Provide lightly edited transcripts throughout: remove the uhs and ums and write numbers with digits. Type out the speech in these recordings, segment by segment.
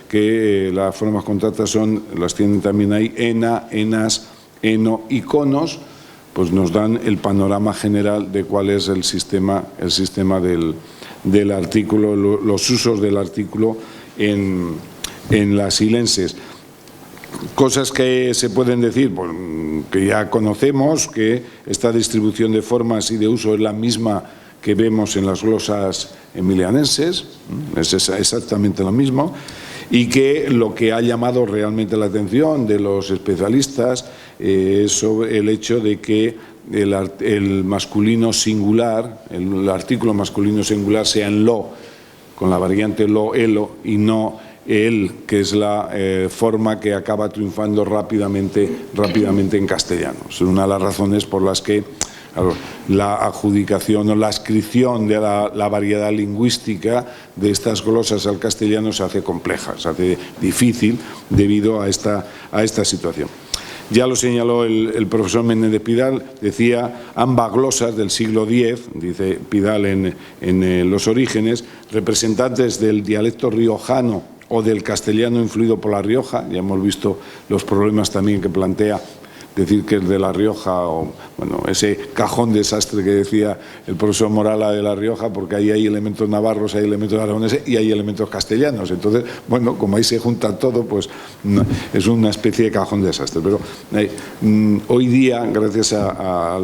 que las formas contractas las tienen también ahí, ena, enas, eno y conos, pues nos dan el panorama general de cuál es el sistema del artículo, los usos del artículo en las silenses. Cosas que se pueden decir, pues, que ya conocemos, que esta distribución de formas y de uso es la misma que vemos en las glosas emilianenses, es exactamente lo mismo, y que lo que ha llamado realmente la atención de los especialistas es sobre el hecho de que el masculino singular, el artículo masculino singular sea en lo, con la variante lo, elo, y no el, que es la forma que acaba triunfando rápidamente en castellano. Es una de las razones por las que la adjudicación o la adscripción de la variedad lingüística de estas glosas al castellano se hace compleja, se hace difícil debido a esta situación. Ya lo señaló el profesor Menéndez Pidal, decía, ambas glosas del siglo X, dice Pidal en Los Orígenes, representantes del dialecto riojano o del castellano influido por La Rioja, ya hemos visto los problemas también que plantea decir que es de La Rioja, o bueno, ese cajón desastre que decía el profesor Morala de La Rioja, porque ahí hay elementos navarros, hay elementos aragoneses y hay elementos castellanos. Entonces, bueno, como ahí se junta todo, pues es una especie de cajón desastre. Pero hoy día, gracias a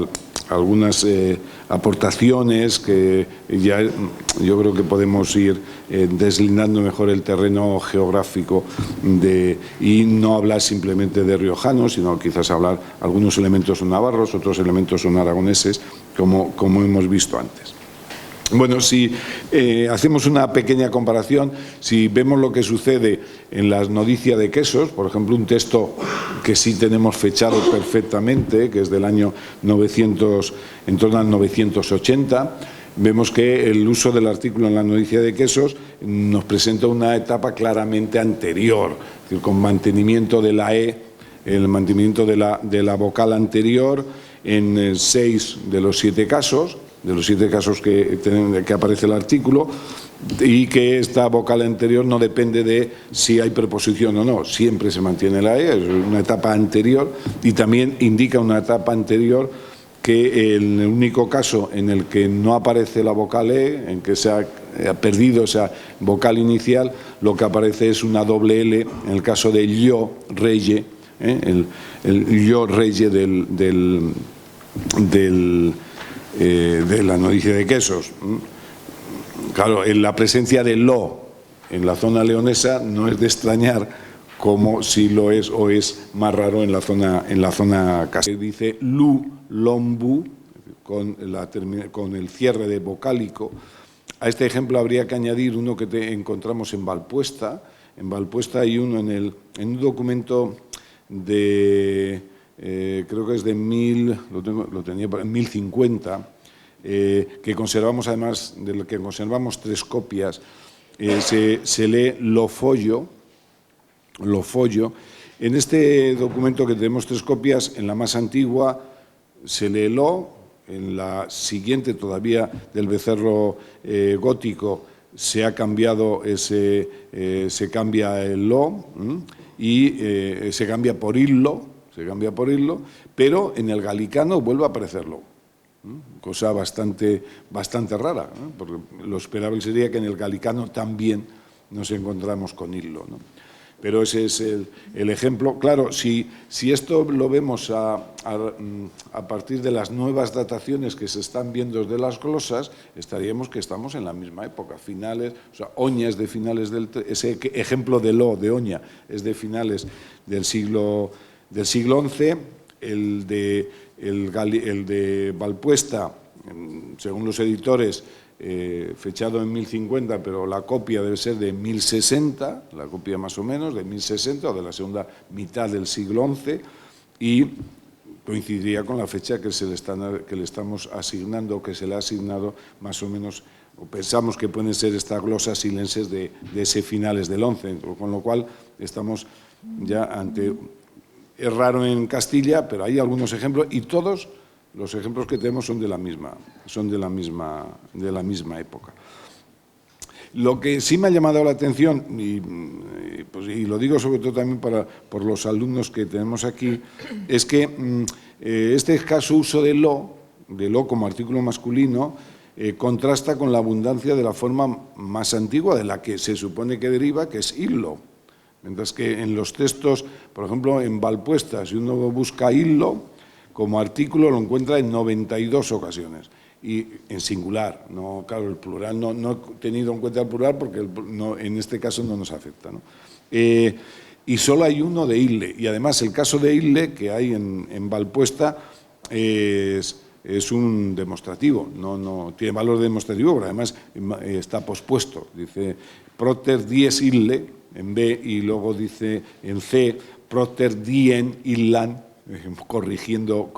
algunas aportaciones que ya yo creo que podemos ir deslindando mejor el terreno geográfico y no hablar simplemente de riojanos, sino quizás hablar algunos elementos son navarros, otros elementos son aragoneses, como hemos visto antes. Bueno, si hacemos una pequeña comparación, si vemos lo que sucede en la Nodicia de Quesos, por ejemplo, un texto que sí tenemos fechado perfectamente, que es del año 900, en torno al 980, vemos que el uso del artículo en la Nodicia de Quesos nos presenta una etapa claramente anterior, es decir, con mantenimiento de la E, el mantenimiento de la vocal anterior en 6 de los 7 casos, que aparece el artículo, y que esta vocal anterior no depende de si hay preposición o no, siempre se mantiene la E, es una etapa anterior, y también indica una etapa anterior que en el único caso en el que no aparece la vocal E, en que se ha perdido esa vocal inicial, lo que aparece es una doble L en el caso de yo, reye, el yo, reye de la Nodicia de Quesos. Claro, en la presencia de lo en la zona leonesa no es de extrañar, como si lo es o es más raro en la zona castellana. Dice lu, lombu, con el cierre de vocálico. A este ejemplo habría que añadir uno que encontramos en Valpuesta. En Valpuesta hay uno en un documento de... creo que es de 1050, que conservamos, además del que conservamos 3 copias, se lee lo follo. En este documento que tenemos 3 copias, en la más antigua se lee lo, en la siguiente todavía del becerro gótico se ha cambiado se cambia el lo y se cambia por illo, pero en el galicano vuelve a aparecerlo, cosa bastante rara, ¿no? Porque lo esperable sería que en el galicano también nos encontramos con illo, ¿no? Pero ese es el ejemplo. Claro, si esto lo vemos a partir de las nuevas dataciones que se están viendo de las glosas, estaríamos que estamos en la misma época, finales, o sea, Oña es de finales ese ejemplo de lo, de Oña, es de finales del siglo XI, el de Valpuesta, según los editores, fechado en 1050, pero la copia debe ser de 1060, la copia más o menos, de 1060 o de la segunda mitad del siglo XI, y coincidiría con la fecha que le estamos asignando, que se le ha asignado más o menos, o pensamos que pueden ser estas glosas silenses de ese finales del XI, con lo cual estamos ya ante... Es raro en Castilla, pero hay algunos ejemplos, y todos los ejemplos que tenemos son de la misma época. Lo que sí me ha llamado la atención, y lo digo sobre todo también por los alumnos que tenemos aquí, es que este escaso uso de lo como artículo masculino contrasta con la abundancia de la forma más antigua, de la que se supone que deriva, que es illo. Mientras que en los textos, por ejemplo, en Valpuesta, si uno busca illo, como artículo lo encuentra en 92 ocasiones. Y en singular, no, claro, el plural, no he tenido en cuenta el plural porque en este caso no nos afecta, ¿no? Y solo hay uno de ille, y además el caso de ille que hay en Valpuesta es un demostrativo, no tiene valor demostrativo, pero además está pospuesto, dice Proter dies ille en B y luego dice en C Proter diem illan, corrigiendo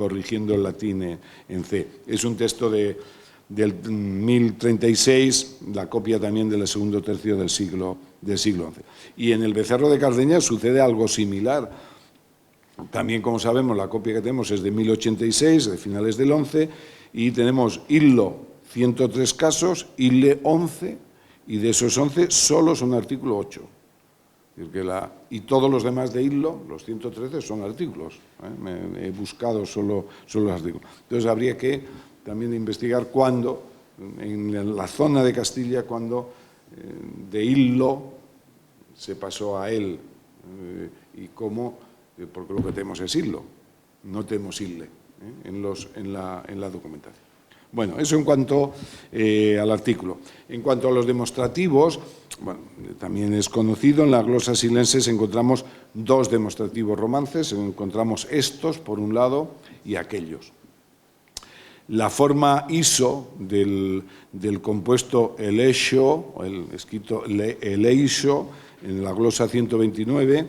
el latín en C. Es un texto del 1036, la copia también del segundo tercio del siglo XI. Y en el Becerro de Cardeña sucede algo similar. También, como sabemos, la copia que tenemos es de 1086, de finales del 11, y tenemos illo 103 casos, ille 11, y de esos 11 solo son artículo 8. Y todos los demás de illo, los 113, son artículos. He buscado solo los artículos. Entonces habría que también investigar cuándo, en la zona de Castilla, cuándo de illo se pasó a él y cómo, porque lo que tenemos es illo, no tenemos ille en la documentación. Bueno, eso en cuanto al artículo. En cuanto a los demostrativos, bueno, también es conocido, en la glosa silenses encontramos dos demostrativos romances, encontramos estos, por un lado, y aquellos. La forma iso del compuesto eleisho, el escrito eleisho, en la glosa 129,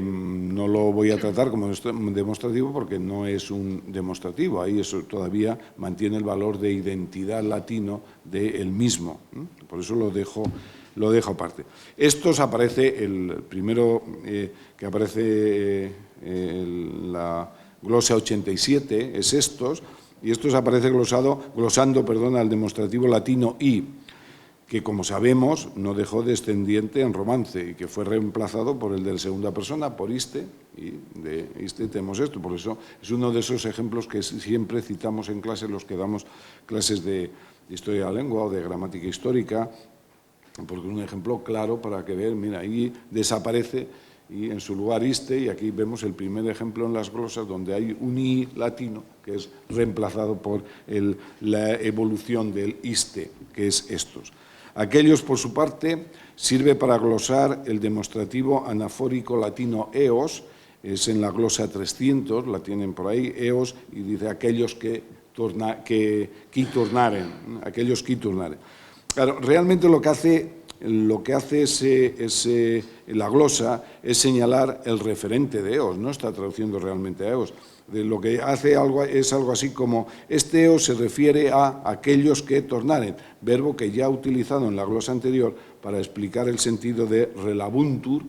no lo voy a tratar como demostrativo porque no es un demostrativo, ahí eso todavía mantiene el valor de identidad latino del mismo, por eso lo dejo aparte. Estos aparece, el primero que aparece en la glosa 87 es estos, y estos aparece glosando al demostrativo latino i, que como sabemos no dejó descendiente en romance y que fue reemplazado por el de la segunda persona, por iste, y de iste tenemos esto. Por eso es uno de esos ejemplos que siempre citamos en clase, los que damos clases de historia de la lengua o de gramática histórica, porque es un ejemplo claro para que vean, mira, ahí desaparece y en su lugar iste, y aquí vemos el primer ejemplo en las glosas donde hay un i latino que es reemplazado por la evolución del iste, que es estos. Aquellos, por su parte, sirve para glosar el demostrativo anafórico latino eos, es en la glosa 300, la tienen por ahí, eos, y dice aquellos que tornaren, aquellos que tornaren. Claro, realmente lo que hace la glosa es señalar el referente de eos, no está traduciendo realmente a eos. Lo que hace es algo así como, este eos se refiere a aquellos que tornaren, verbo que ya ha utilizado en la glosa anterior para explicar el sentido de relabuntur,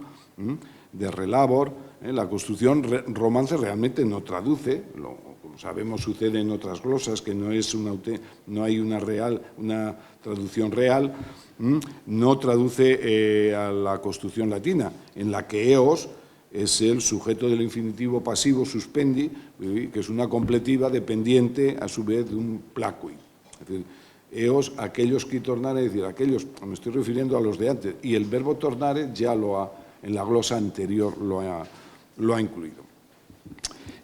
de relabor. La construcción romance realmente no traduce, como sabemos sucede en otras glosas, que no hay una traducción real, no traduce a la construcción latina, en la que eos es el sujeto del infinitivo pasivo suspendi, que es una completiva dependiente a su vez de un placui. Es decir, eos, aquellos que tornare, es decir, aquellos, me estoy refiriendo a los de antes, y el verbo tornare ya en la glosa anterior lo ha incluido.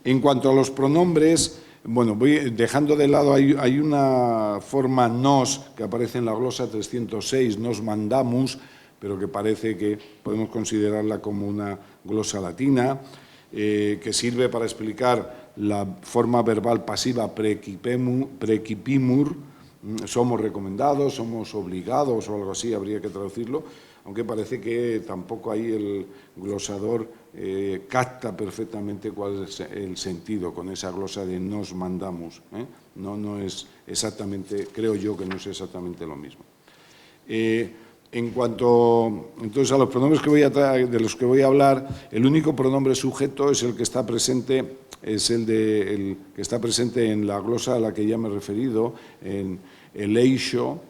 En cuanto a los pronombres, bueno, voy dejando de lado, hay una forma nos que aparece en la glosa 306, nos mandamus, pero que parece que podemos considerarla como una glosa latina, que sirve para explicar la forma verbal pasiva prequipimur, somos recomendados, somos obligados o algo así, habría que traducirlo, aunque parece que tampoco ahí el glosador capta perfectamente cuál es el sentido con esa glosa de nos mandamus. No es exactamente, creo yo que no es exactamente lo mismo. En cuanto entonces a los pronombres de los que voy a hablar, el único pronombre sujeto es el que está presente, que está presente en la glosa a la que ya me he referido, en eleisho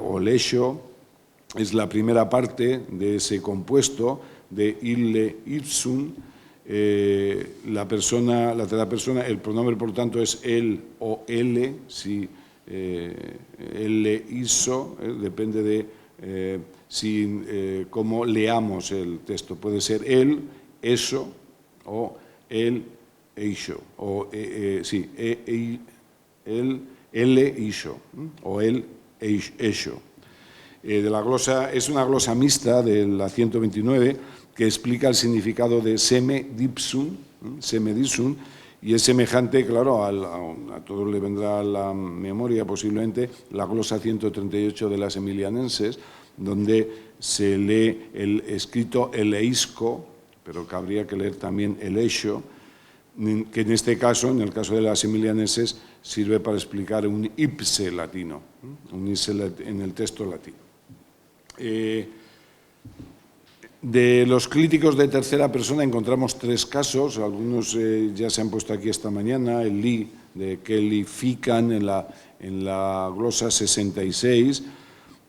o leisho, es la primera parte de ese compuesto de ille ipsum. La tercera persona, el pronombre por tanto es él o ele, si elle iso, depende de cómo leamos el texto. Puede ser él, eso, o él, eixo, o él, ele, iso, o él, eso. De la glosa, es una glosa mixta de la 129 que explica el significado de seme dipsum, y es semejante, claro, a todos le vendrá a la memoria posiblemente la glosa 138 de las emilianenses, donde se lee el escrito eleisco, pero que habría que leer también el eixo, que en este caso, en el caso de las emilianenses, sirve para explicar un ipse latino, un ipse en el texto latino. De los críticos de tercera persona encontramos 3 casos, algunos ya se han puesto aquí esta mañana, el li, de que lifican en la glosa 66,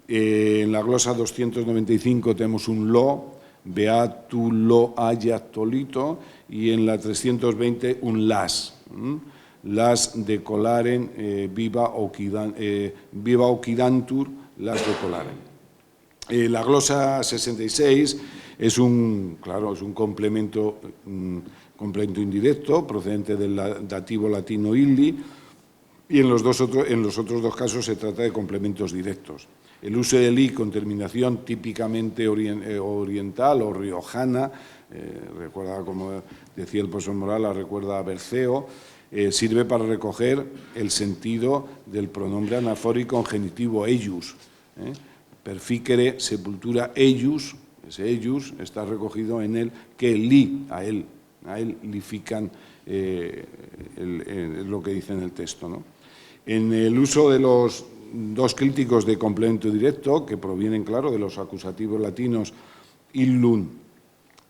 en la glosa 295 tenemos un lo, beatu lo ayatolito, y en la 320 un las de colaren, viva oquidantur, las de colaren. La glosa 66 es un complemento indirecto procedente del dativo latino illi, y en los otros 2 casos se trata de complementos directos. El uso del i con terminación típicamente oriental o riojana, recuerda, como decía el profesor Morala, recuerda a Berceo, sirve para recoger el sentido del pronombre anafórico en genitivo eius. Perficere sepultura eius, ese eius está recogido en el que li, a él lifican lo que dice en el texto, ¿no? En el uso de los 2 críticos de complemento directo, que provienen, claro, de los acusativos latinos illum,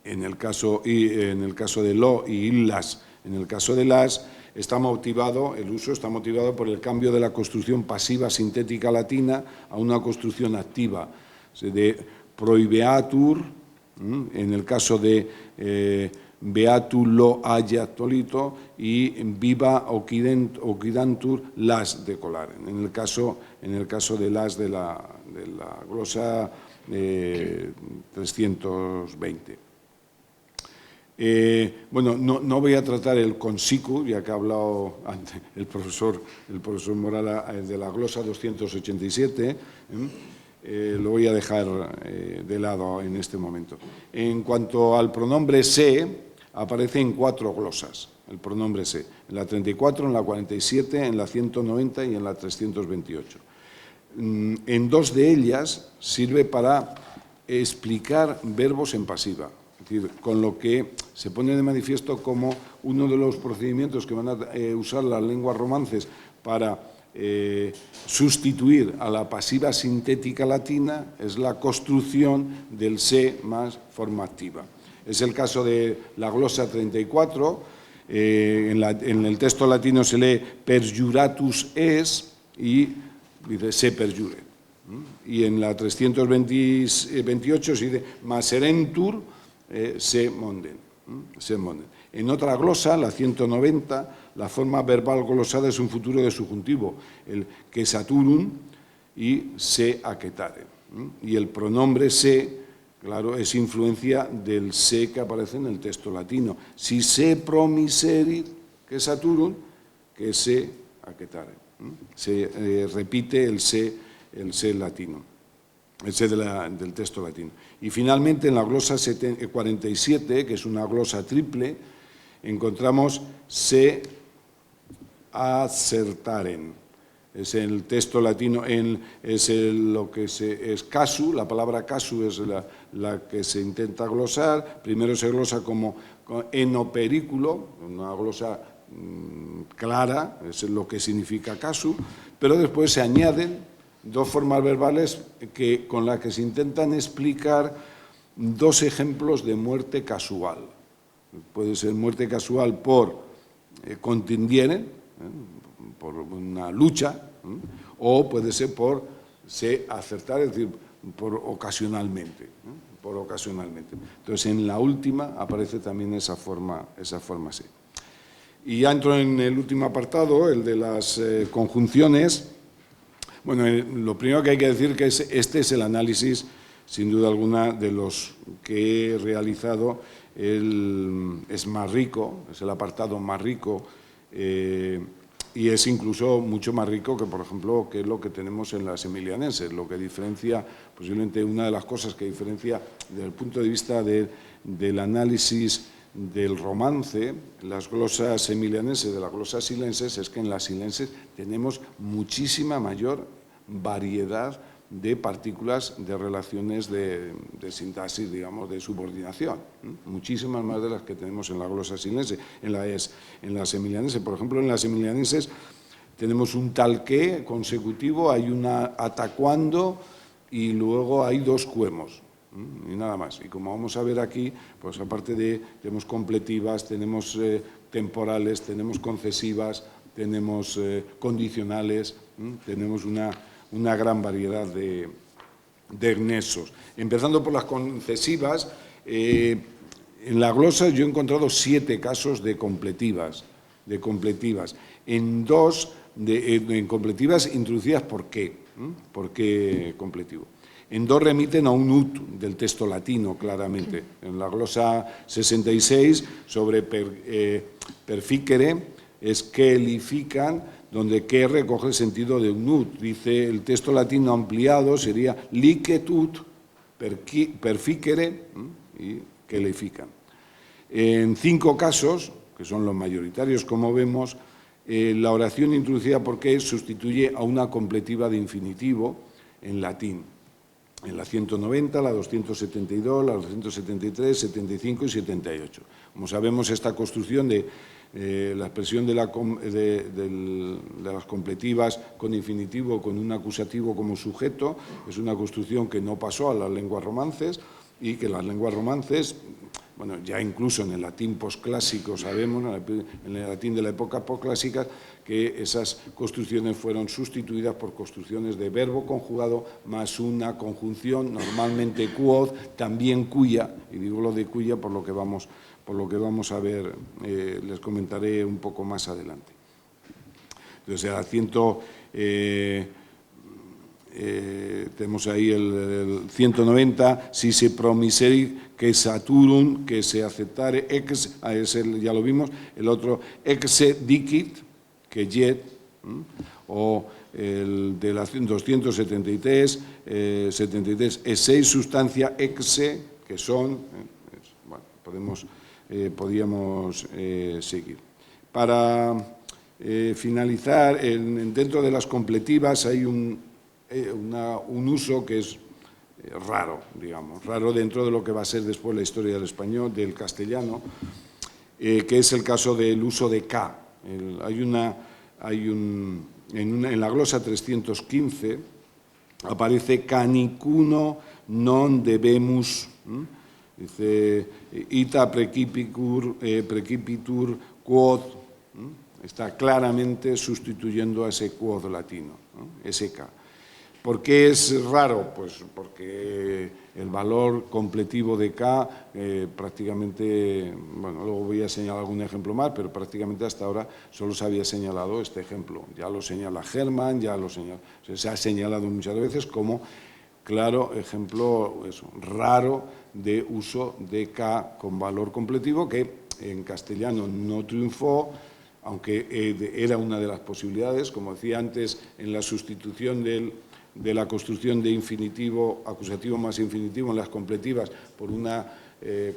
en el caso de lo, y illas, en el caso de las, el uso está motivado por el cambio de la construcción pasiva sintética latina a una construcción activa, de proibeatur, en el caso de beatu lo ayatolito, y viva oquidantur las de colaren, en el caso de las de la glosa 320. Bueno, no voy a tratar el consicu, ya que ha hablado antes el profesor Morala de la glosa 287, lo voy a dejar de lado en este momento. En cuanto al pronombre se, aparece en 4 glosas, el pronombre se, en la 34, en la 47, en la 190 y en la 328. En 2 de ellas sirve para explicar verbos en pasiva, es decir, con lo que se pone de manifiesto como uno de los procedimientos que van a usar las lenguas romances para sustituir a la pasiva sintética latina es la construcción del se más forma activa. Es el caso de la glosa 34, en el texto latino se lee perjuratus es y dice se perjure. Y en la 328 se dice maserentur se monden. En otra glosa, la 190, la forma verbal glosada es un futuro de subjuntivo, el que saturum y se aquetare. Y el pronombre se, claro, es influencia del se que aparece en el texto latino. Si se promiserit, que saturum, que se aquetare. Se repite el se latino, el se del texto latino. Y finalmente en la glosa 47, que es una glosa triple, encontramos se acertaren. Es el texto latino, es casu, la palabra casu es la que se intenta glosar. Primero se glosa como enoperículo, una glosa clara, es lo que significa casu, pero después se añaden 2 formas verbales con las que se intentan explicar 2 ejemplos de muerte casual. Puede ser muerte casual por contendiere, por una lucha, o puede ser por se acertar, es decir, ocasionalmente, ¿no? Por ocasionalmente. Entonces, en la última aparece también esa forma sí. Y ya entro en el último apartado, el de las conjunciones. Bueno, lo primero que hay que decir que este es el análisis, sin duda alguna, de los que he realizado. Es más rico, es el apartado más rico y es incluso mucho más rico que, por ejemplo, que es lo que tenemos en las emilianenses, lo que diferencia, posiblemente una de las cosas que diferencia desde el punto de vista del análisis del romance, las glosas emilianenses de las glosas silenses, es que en las silenses tenemos muchísima mayor variedad de partículas de relaciones de sintaxis, digamos, de subordinación. Muchísimas más de las que tenemos en la glosa silense. En las emilianenses, por ejemplo, en las emilianenses tenemos un tal que consecutivo, hay una atacuando y luego hay dos cuemos. Y nada más. Y como vamos a ver aquí, pues aparte tenemos completivas, tenemos temporales, tenemos concesivas, tenemos condicionales, tenemos una gran variedad de nexos. Empezando por las concesivas, en la glosa yo he encontrado 7 casos de completivas. En 2 en completivas introducidas, ¿por qué? ¿Por qué completivo? En 2 remiten a un ut del texto latino, claramente. En la glosa 66, sobre perficere, es que elifican, donde que recoge el sentido de un ut. Dice el texto latino ampliado, sería licet ut perficere, y que elifican. En 5 casos, que son los mayoritarios, como vemos, la oración introducida por qué sustituye a una completiva de infinitivo en latín. En la 190, la 272, la 273, 75 y 78. Como sabemos, esta construcción de la expresión de las completivas con infinitivo, con un acusativo como sujeto, es una construcción que no pasó a las lenguas romances y que las lenguas romances, bueno, ya incluso en el latín posclásico sabemos, en el latín de la época posclásica, que esas construcciones fueron sustituidas por construcciones de verbo conjugado más una conjunción, normalmente quod, también cuya, y digo lo de cuya por lo que vamos a ver, les comentaré un poco más adelante. Entonces, tenemos ahí el 190, si se promiseri que saturum, que se aceptare ex, ya lo vimos, el otro exe dicit, que jet, o el de la 273, 73, E6 sustancia exe, que son, bueno, podíamos seguir. Para finalizar, dentro de las completivas hay un uso que es raro, digamos, raro dentro de lo que va a ser después la historia del español, del castellano, que es el caso del uso de K. En la glosa 315 aparece canicuno non debemus, dice ita precipitur quod, está claramente sustituyendo a ese quod latino, ese K. ¿Por qué es raro? Pues porque el valor completivo de K prácticamente, bueno, luego voy a señalar algún ejemplo más, pero prácticamente hasta ahora solo se había señalado este ejemplo. Ya lo señala Hermann, se ha señalado muchas veces como claro ejemplo raro de uso de K con valor completivo, que en castellano no triunfó, aunque era una de las posibilidades, como decía antes, en la sustitución de la construcción de infinitivo, acusativo más infinitivo en las completivas por una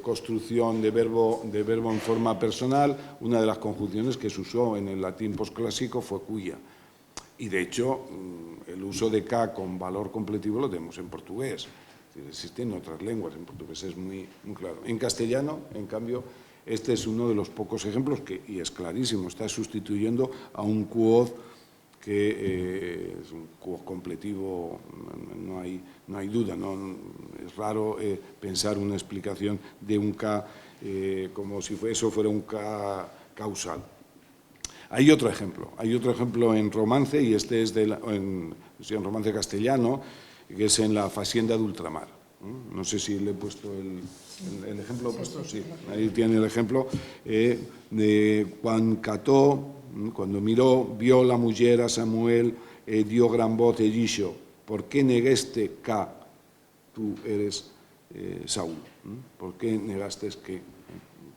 construcción de verbo en forma personal, una de las conjunciones que se usó en el latín posclásico fue cuya. Y de hecho, el uso de K con valor completivo lo tenemos en portugués. Es decir, existen otras lenguas, en portugués es muy claro. En castellano, en cambio, este es uno de los pocos ejemplos y es clarísimo, está sustituyendo a un quod que es un quod completivo, no hay duda, ¿no? Es raro pensar una explicación de un K como si eso fuera un K causal. Hay otro ejemplo en romance, y este es en romance castellano, que es en la Facienda de Ultramar. No sé si le he puesto el ejemplo. Sí, ahí tiene el ejemplo de Juan Cató, cuando vio la mujer a Samuel, dio gran voz y dijo: ¿por qué negaste que tú eres Saúl? ¿Por qué negaste que?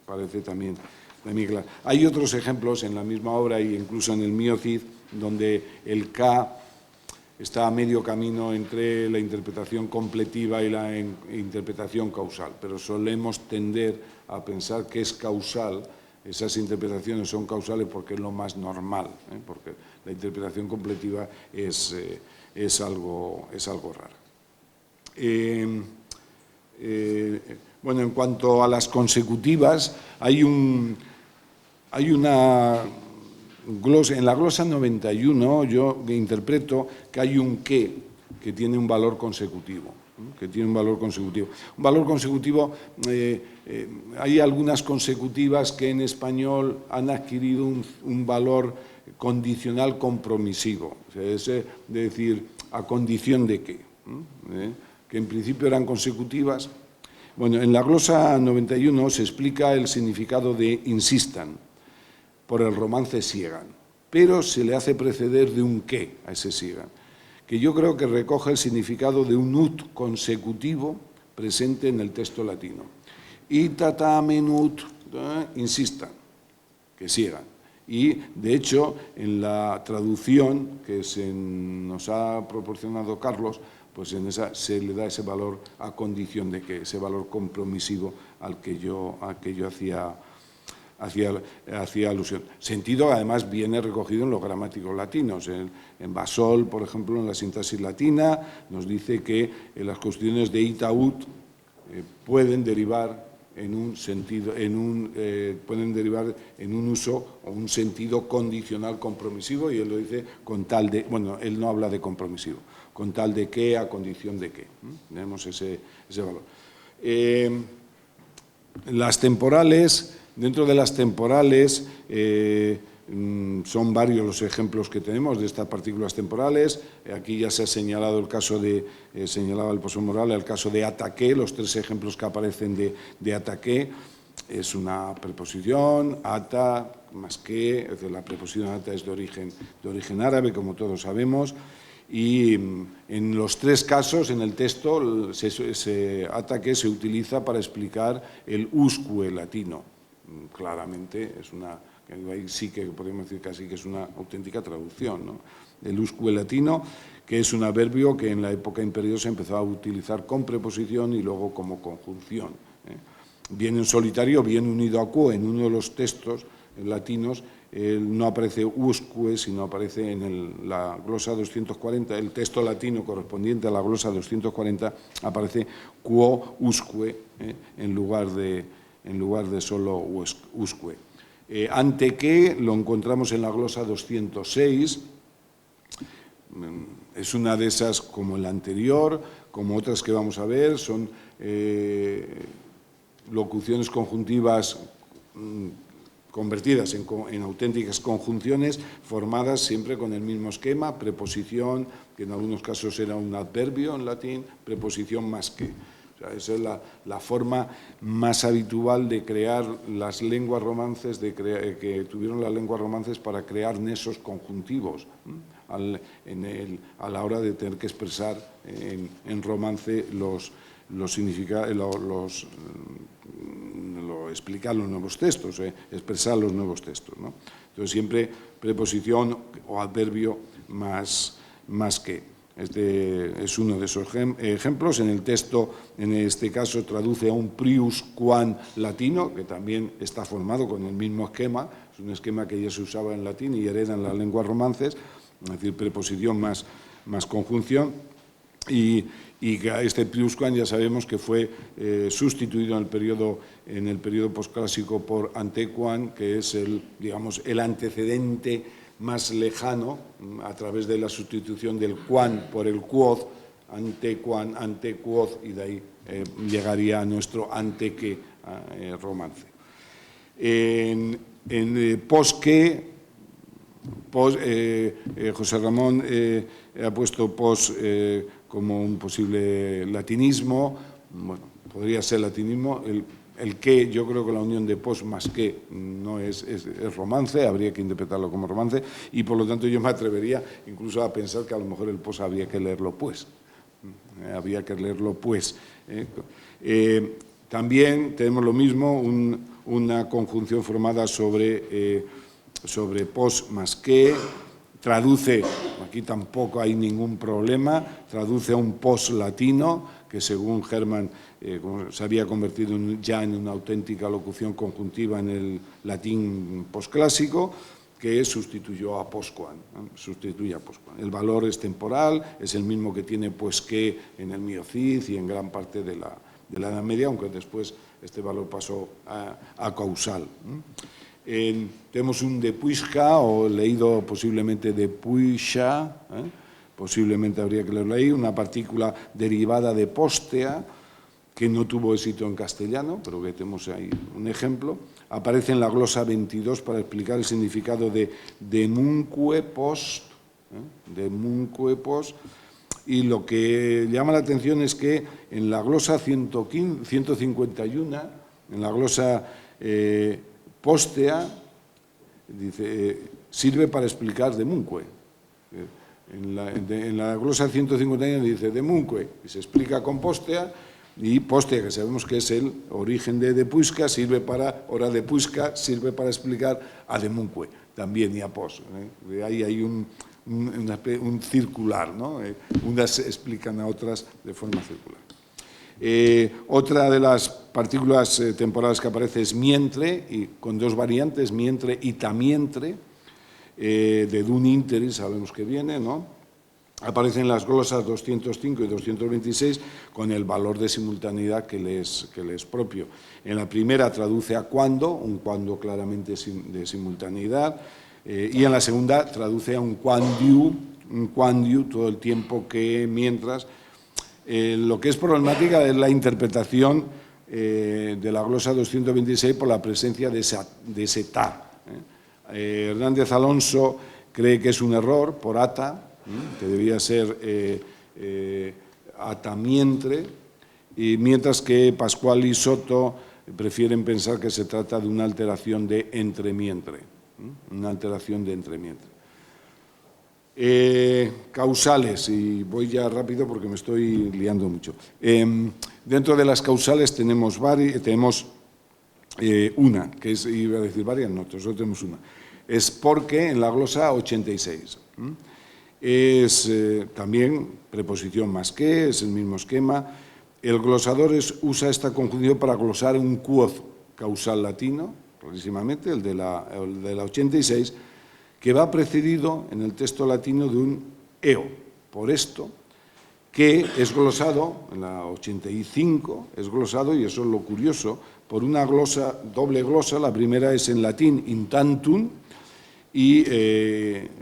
Parece también claro. Hay otros ejemplos en la misma obra e incluso en el Mio Cid, donde el K está a medio camino entre la interpretación completiva y la interpretación causal, pero solemos tender a pensar que es causal. Esas interpretaciones son causales porque es lo más normal, porque la interpretación completiva es algo raro. Bueno, en cuanto a las consecutivas, en la glosa 91 yo interpreto que hay un que tiene un valor consecutivo. Un valor consecutivo, hay algunas consecutivas que en español han adquirido un valor condicional compromisivo, o sea, es decir, ¿a condición de qué? Que en principio eran consecutivas. Bueno, en la glosa 91 se explica el significado de insistan. Por el romance siegan, pero se le hace preceder de un qué a ese siegan, que yo creo que recoge el significado de un ut consecutivo presente en el texto latino. Itatamen ut, insistan, que sigan. Y, de hecho, en la traducción que nos ha proporcionado Carlos, pues en esa se le da ese valor a condición de que, ese valor compromisivo al que yo hacía alusión. Sentido, además, viene recogido en los gramáticos latinos. En Basol, por ejemplo, en la sintaxis latina, nos dice que las construcciones de ita ut pueden derivar en un sentido, pueden derivar en un uso o un sentido condicional compromisivo, y él lo dice con tal de, bueno, él no habla de compromisivo, con tal de que, a condición de que. Tenemos ese valor. Las temporales, dentro de las temporales, son varios los ejemplos que tenemos de estas partículas temporales. Aquí ya se ha señalado el caso señalaba el profesor Morales, el caso de ataque, los tres ejemplos que aparecen de ataque. Es una preposición, ata, más que, es decir, la preposición ata es de origen árabe, como todos sabemos, y en los tres casos, en el texto, ataque se utiliza para explicar el usque latino. Claramente es ahí sí que podemos decir casi que es una auténtica traducción, ¿no? El usque latino, que es un adverbio que en la época imperial se empezó a utilizar con preposición y luego como conjunción. Bien en solitario, bien unido a quo, en uno de los textos latinos, no aparece usque, sino aparece en la glosa 240, el texto latino correspondiente a la glosa 240, aparece quo usque, en lugar de solo usque. Ante que lo encontramos en la glosa 206, es una de esas, como la anterior, como otras que vamos a ver, son locuciones conjuntivas convertidas en auténticas conjunciones, formadas siempre con el mismo esquema: preposición, que en algunos casos era un adverbio en latín, preposición más que. O sea, esa es la forma más habitual de crear las lenguas romances, que tuvieron las lenguas romances para crear nexos conjuntivos a la hora de tener que expresar en romance explicar los nuevos textos, expresar los nuevos textos, ¿no? Entonces, siempre preposición o adverbio más que. Este es uno de esos ejemplos. En el texto, en este caso, traduce a un prius quan latino, que también está formado con el mismo esquema. Es un esquema que ya se usaba en latín y heredan las lenguas romances, es decir, preposición más conjunción. Y este priusquam ya sabemos que fue sustituido en el periodo posclásico por antequam, que es el antecedente más lejano, a través de la sustitución del quan por el quod, antequam, antequod, y de ahí llegaría a nuestro anteque romance. En posque, José Ramón ha puesto un posible latinismo. Bueno, podría ser latinismo. El que, yo creo que la unión de pos más que no es romance, habría que interpretarlo como romance, y por lo tanto yo me atrevería incluso a pensar que a lo mejor el pos habría que leerlo pues. Habría que leerlo pues. También tenemos lo mismo, una conjunción formada sobre pos más que, traduce, aquí tampoco hay ningún problema, traduce a un pos latino, que según Hermann se había convertido ya en una auténtica locución conjuntiva en el latín posclásico, que sustituyó a posquam, ¿no? Sustituye a posquam. El valor es temporal, es el mismo que tiene pues que en el miocid y en gran parte de la Edad Media, aunque después este valor pasó a causal. Tenemos un depuisca, o leído posiblemente depuisha, posiblemente habría que leerlo ahí, una partícula derivada de postea, que no tuvo éxito en castellano, pero que tenemos ahí un ejemplo. Aparece en la glosa 22 para explicar el significado de munque post, y lo que llama la atención es que en la glosa 151, en la glosa postea, dice, sirve para explicar de munque. En la glosa 151 dice de munque, y se explica con postea, y postea, que sabemos que es el origen de depuisca, sirve para explicar a demunque, también y a pos. De ahí hay un circular, ¿no? Unas explican a otras de forma circular. Otra de las partículas temporales que aparece es mientre, y con dos variantes, mientre y tamientre, de dun interis, sabemos que viene, ¿no? Aparecen las glosas 205 y 226 con el valor de simultaneidad que le es propio. En la primera traduce a cuando, un cuando claramente de simultaneidad, y en la segunda traduce a un quandiu todo el tiempo que mientras. Lo que es problemática es la interpretación de la glosa 226 por la presencia de ese ta. Hernández Alonso cree que es un error por ata, que debía ser atamientre, y mientras que Pascual y Soto prefieren pensar que se trata de una alteración de entremientre, una alteración de entremientre. Causales, y voy ya rápido porque me estoy liando mucho. Dentro de las causales tenemos una, que es, iba a decir varias, no, solo tenemos una. Es porque en la glosa 86. Es también preposición más que, es el mismo esquema. El glosador usa esta conjunción para glosar un quoz causal latino, clarísimamente, el de la 86, que va precedido en el texto latino de un eo, por esto, que es glosado, en la 85, es glosado, y eso es lo curioso, por una glosa, doble glosa. La primera es en latín, in tantum, y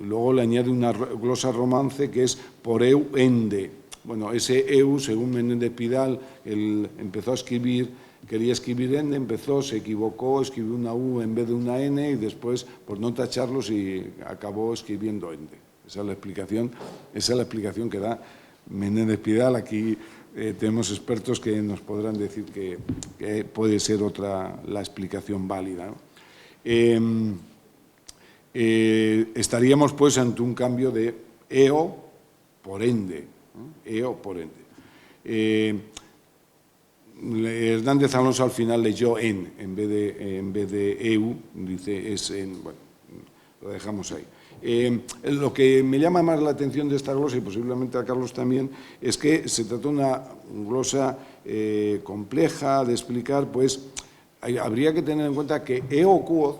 luego le añade una glosa romance que es por eu ende. Bueno, ese eu, según Menéndez Pidal, él empezó a escribir, quería escribir ende, se equivocó, escribió una u en vez de una n, y después, por no tacharlos, y acabó escribiendo ende. Esa es la explicación que da Menéndez Pidal. Aquí tenemos expertos que nos podrán decir que puede ser otra la explicación válida, ¿no? Estaríamos pues ante un cambio de eo por ende, eo por ende. Hernández Alonso al final leyó en vez de eu, dice es en, bueno, lo dejamos ahí. Lo que me llama más la atención de esta glosa, y posiblemente a Carlos también, es que se trata de una glosa compleja de explicar, pues habría que tener en cuenta que eo quod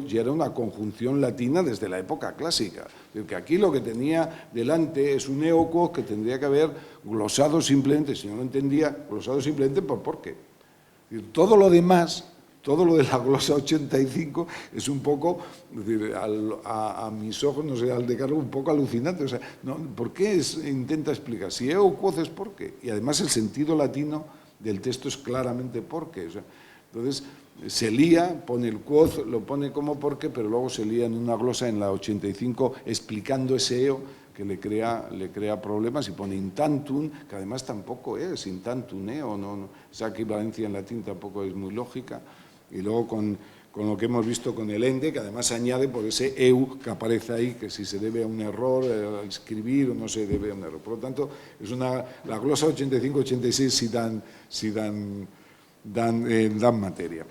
ya era una conjunción latina desde la época clásica. Es decir, que aquí lo que tenía delante es un eo quod que tendría que haber glosado simplemente, si no lo entendía, glosado simplemente por qué. Es decir, todo lo demás, todo lo de la glosa 85 es un poco, es decir, a mis ojos, no sé, al de Carlos, un poco alucinante. O sea, ¿no? ¿Por qué intenta explicar? Si eo quod es por qué. Y además el sentido latino del texto es claramente por qué. O sea, entonces se lía, pone el quoz, lo pone como porque, pero luego se lía en una glosa en la 85 explicando ese eo que le crea problemas y pone intantum, que además tampoco es intantum, o no, esa equivalencia en latín tampoco es muy lógica. Y luego con lo que hemos visto con el ende, que además añade por ese eu que aparece ahí, que si se debe a un error al escribir o no se debe a un error. Por lo tanto, es la glosa 85-86 sí dan materia.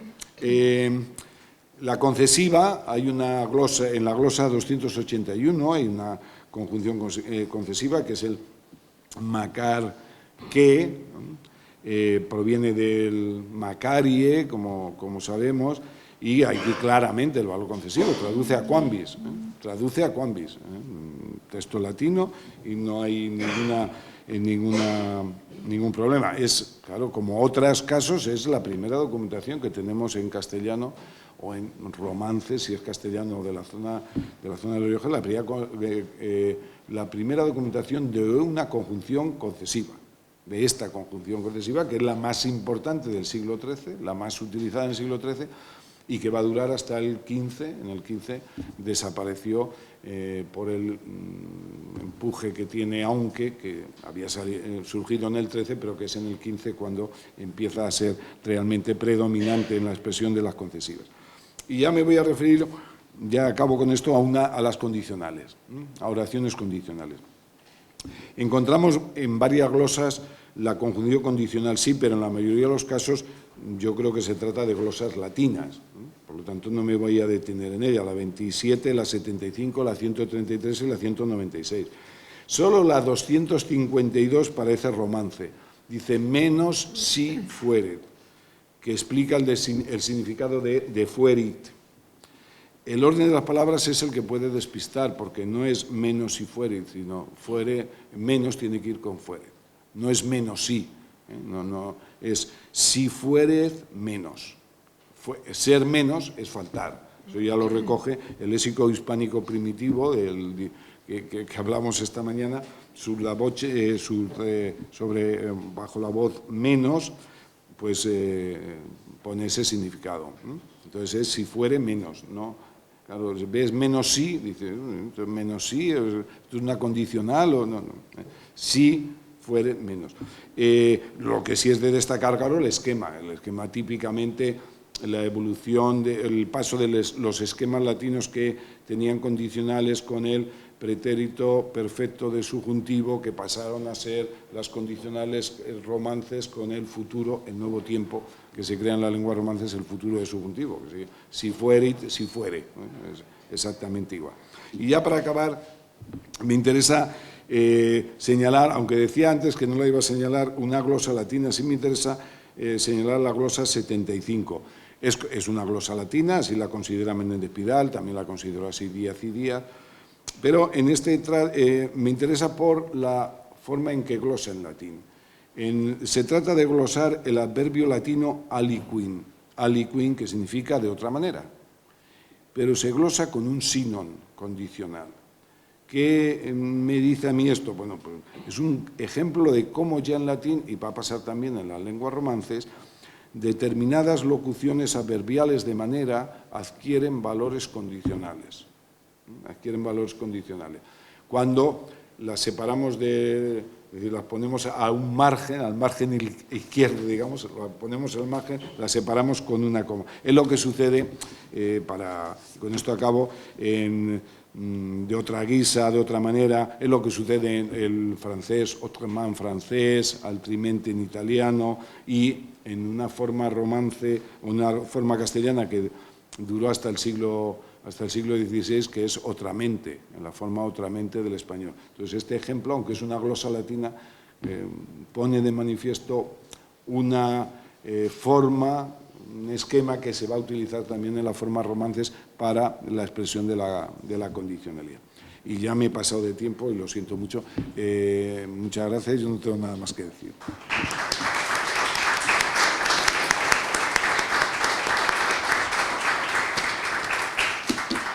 La concesiva, hay una glosa, en la glosa 281 hay una conjunción concesiva que es el macar que, proviene del macarie, como sabemos, y aquí claramente el valor concesivo, traduce a quambis, texto latino y no hay ningún problema. Es, claro, como otros casos, es la primera documentación que tenemos en castellano o en romances, si es castellano de la zona de La Rioja, la primera documentación de una conjunción concesiva, de esta conjunción concesiva, que es la más importante del siglo XIII, la más utilizada en el siglo XIII, y que va a durar hasta el XV. En el XV desapareció por el empuje que tiene, aunque que había surgido en el XIII, pero que es en el XV cuando empieza a ser realmente predominante en la expresión de las concesivas. Y ya me voy a referir, ya acabo con esto, a las condicionales, a oraciones condicionales. Encontramos en varias glosas la conjunción condicional, sí, pero en la mayoría de los casos yo creo que se trata de glosas latinas. Por lo tanto, no me voy a detener en ella. La 27, la 75, la 133 y la 196. Solo la 252 parece romance. Dice, menos si fuere, que explica el significado de fuerit. El orden de las palabras es el que puede despistar, porque no es menos si fuerit, sino fuere, menos tiene que ir con fuere. No es menos si, no, es si fueres menos. Ser menos es faltar. Eso ya lo recoge el léxico hispánico primitivo que hablamos esta mañana, bajo la voz menos, pues pone ese significado. Entonces es si fuere menos, ¿no? Claro, ves menos sí, dices, menos sí, ¿esto es una condicional o no? Si fuere menos. Lo que sí es de destacar, claro, el esquema típicamente, la evolución, el paso de los esquemas latinos que tenían condicionales con el pretérito perfecto de subjuntivo, que pasaron a ser las condicionales romances con el futuro, el nuevo tiempo que se crea en la lengua romance es el futuro de subjuntivo. Si fuerit, si fuere, es exactamente igual. Y ya para acabar, me interesa señalar, aunque decía antes que no la iba a señalar, una glosa latina, sí me interesa señalar la glosa 75. Es una glosa latina, así la considera Menéndez Pidal, también la consideró así Díaz y Díaz, pero en me interesa por la forma en que glosa en latín. Se trata de glosar el adverbio latino aliquin, que significa de otra manera, pero se glosa con un sínon condicional. ¿Qué me dice a mí esto? Bueno, pues es un ejemplo de cómo ya en latín, y va a pasar también en las lenguas romances, determinadas locuciones adverbiales de manera adquieren valores condicionales. Cuando las separamos es decir, las ponemos a un margen, al margen izquierdo, digamos, las ponemos al margen, las separamos con una coma. Es lo que sucede, con esto acabo, de otra guisa, de otra manera, es lo que sucede en el francés, autrement francés, altramente en italiano, y en una forma romance, una forma castellana que duró hasta el siglo XVI, que es otramente, en la forma otramente del español. Entonces, este ejemplo, aunque es una glosa latina, pone de manifiesto una forma, un esquema que se va a utilizar también en la forma romances para la expresión de la condicionalidad. Y ya me he pasado de tiempo y lo siento mucho. Muchas gracias, yo no tengo nada más que decir.